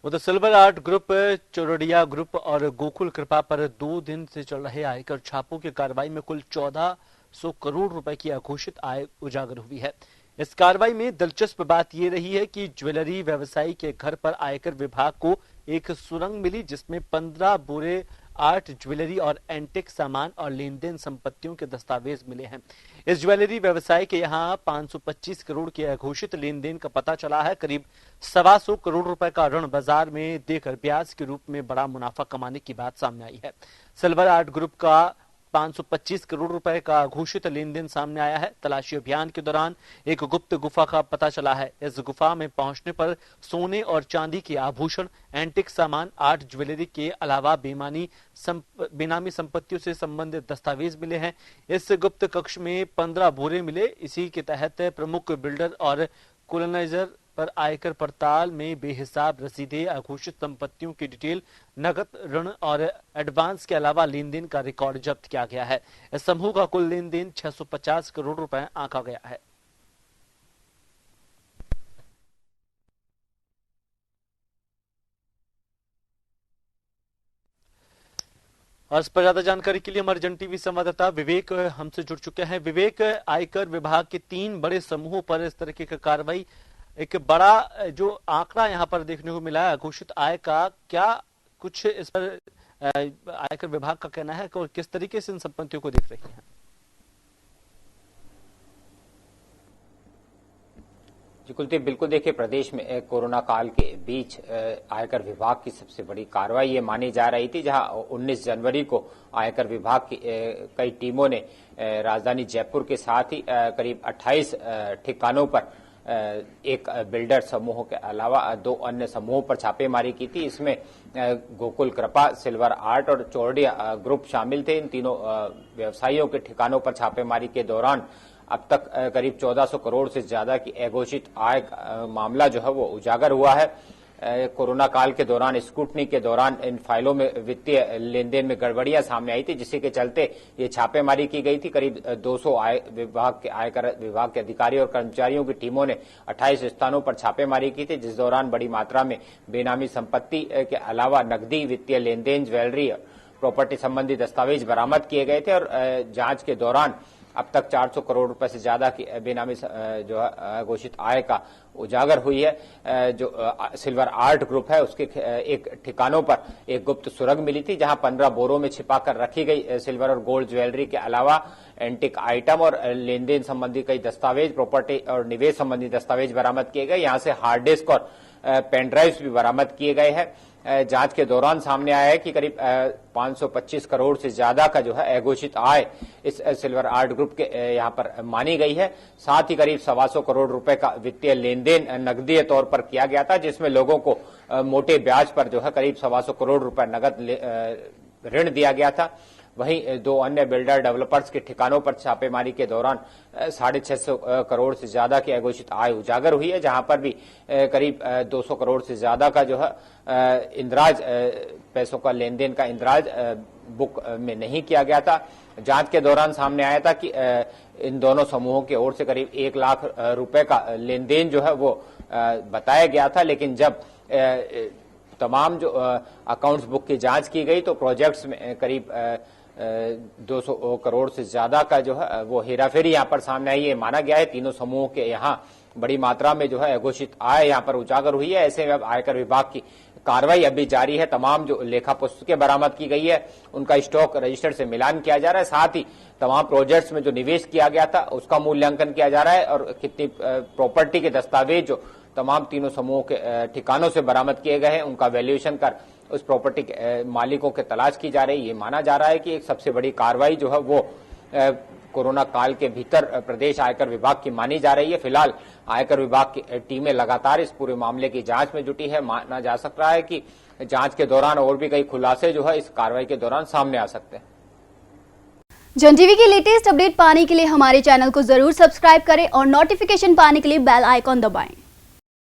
वो तो silver art group, Chordia group और गोकुल कृपा पर 2 दिन से चल रहे आयकर छापों की कार्रवाई में कुल 1400 करोड़ रुपए की अघोषित आय उजागर हुई है। इस कार्रवाई में दिलचस्प बात यह रही है कि ज्वेलरी व्यवसायी के घर पर आयकर विभाग को एक सुरंग मिली, जिसमें 15 बोरे आर्ट ज्वेलरी और एंटिक सामान और लेन देन संपत्तियों के दस्तावेज मिले हैं। इस ज्वेलरी व्यवसायी के यहाँ 525 करोड़ के अघोषित लेन देन का पता चला है। करीब 125 करोड़ रुपए का ऋण बाजार में देकर ब्याज के रूप में बड़ा मुनाफा कमाने की बात सामने आई है। सिल्वर आर्ट ग्रुप का 525 करोड़ रुपए का घोषित लेन देन सामने आया है। तलाशी अभियान के दौरान एक गुप्त गुफा का पता चला है। इस गुफा में पहुंचने पर सोने और चांदी के आभूषण, एंटिक सामान, आर्ट ज्वेलरी के अलावा बेनामी संपत्तियों से संबंधित दस्तावेज मिले हैं। इस गुप्त कक्ष में 15 बोरे मिले। इसी के तहत प्रमुख बिल्डर और कोलोनाइजर पर आयकर पड़ताल में बेहिसाब रसीदें, अघोषित संपत्तियों की डिटेल, नकद, ऋण और एडवांस के अलावा लेन देन का रिकॉर्ड जब्त किया गया है। इस समूह का कुल लेन देन 650 करोड़ रुपए आंका गया है। और इस पर ज्यादा जानकारी के लिए हमारे जन टीवी संवाददाता विवेक हमसे जुड़ चुके हैं। विवेक, आयकर विभाग के 3 बड़े समूहों पर इस तरह की कार्रवाई, एक बड़ा जो आंकड़ा यहां पर देखने को मिला है अघोषित आय का, क्या कुछ इस पर आयकर विभाग का कहना है और किस तरीके से इन संपत्तियों को देख रही हैं? जी कुलदीप, बिल्कुल देखिए, प्रदेश में कोरोना काल के बीच आयकर विभाग की सबसे बड़ी कार्रवाई ये मानी जा रही थी, जहां 19 जनवरी को आयकर विभाग की कई टीमों ने राजधानी जयपुर के साथ ही करीब 28 ठिकानों पर एक बिल्डर समूह के अलावा 2 अन्य समूहों पर छापेमारी की थी। इसमें गोकुल कृपा, सिल्वर आर्ट और चौरड़िया ग्रुप शामिल थे। इन तीनों व्यवसायियों के ठिकानों पर छापेमारी के दौरान अब तक करीब 1400 करोड़ से ज्यादा की अघोषित आय मामला जो है वो उजागर हुआ है। कोरोना काल के दौरान स्क्रूटनी के दौरान इन फाइलों में वित्तीय लेन देन में गड़बड़ियां सामने आई थी, जिसके चलते ये छापेमारी की गई थी। करीब 200 आयकर विभाग के अधिकारियों और कर्मचारियों की टीमों ने 28 स्थानों पर छापेमारी की थी, जिस दौरान बड़ी मात्रा में बेनामी संपत्ति के अलावा नकदी, वित्तीय लेन देन, ज्वेलरी, प्रॉपर्टी संबंधी दस्तावेज बरामद किए गए थे। और जांच के दौरान अब तक 400 करोड़ रुपए से ज्यादा की बेनामी जो है घोषित आय का उजागर हुई है। जो सिल्वर आर्ट ग्रुप है उसके एक ठिकानों पर एक गुप्त सुरंग मिली थी, जहां 15 बोरों में छिपाकर रखी गई सिल्वर और गोल्ड ज्वेलरी के अलावा एंटिक आइटम और लेन देन संबंधी कई दस्तावेज, प्रॉपर्टी और निवेश संबंधी दस्तावेज बरामद किए गए। यहां से हार्ड डिस्क और पेन ड्राइव्स भी बरामद किए गए हैं। जांच के दौरान सामने आया है कि करीब 525 करोड़ से ज्यादा का जो है अघोषित आय इस सिल्वर आर्ट ग्रुप के यहां पर मानी गई है। साथ ही करीब 125 करोड़ रुपए का वित्तीय लेन देन नकदीय तौर पर किया गया था, जिसमें लोगों को मोटे ब्याज पर जो है करीब 125 करोड़ रुपए नगद ऋण दिया गया था। वहीं 2 अन्य बिल्डर डेवलपर्स के ठिकानों पर छापेमारी के दौरान 650 करोड़ से ज्यादा की अघोषित आय उजागर हुई है, जहां पर भी करीब 200 करोड़ से ज्यादा का जो है इंदिराज पैसों का लेन देन का इंदिराज बुक में नहीं किया गया था। जांच के दौरान सामने आया था कि इन दोनों समूहों की ओर से करीब 1 लाख रुपए का लेन देन जो है वो बताया गया था, लेकिन जब तमाम जो अकाउंट्स बुक की जांच की गई तो प्रोजेक्ट्स में करीब 200 करोड़ से ज्यादा का जो है वो हेराफेरी यहाँ पर सामने आई है। माना गया है तीनों समूहों के यहाँ बड़ी मात्रा में जो है अघोषित आय यहाँ पर उजागर हुई है। ऐसे में अब आयकर विभाग की कार्रवाई अभी जारी है। तमाम जो लेखा पुस्तकें बरामद की गई है उनका स्टॉक रजिस्टर से मिलान किया जा रहा है। साथ ही तमाम प्रोजेक्ट्स में जो निवेश किया गया था उसका मूल्यांकन किया जा रहा है और कितनी प्रॉपर्टी के दस्तावेज जो तमाम तीनों समूहों के ठिकानों से बरामद किए गए हैं उनका वैल्यूएशन कर उस प्रॉपर्टी के मालिकों की तलाश की जा रही है। ये माना जा रहा है कि एक सबसे बड़ी कार्रवाई जो है वो कोरोना काल के भीतर प्रदेश आयकर विभाग की मानी जा रही है। फिलहाल आयकर विभाग की टीमें लगातार इस पूरे मामले की जांच में जुटी है। माना जा सक रहा है कि जांच के दौरान और भी कई खुलासे जो है इस कार्रवाई के दौरान सामने आ सकते हैं। जन टीवी की लेटेस्ट अपडेट पाने के लिए हमारे चैनल को जरूर सब्सक्राइब करें और नोटिफिकेशन पाने के लिए बेल आइकॉन दबाएं।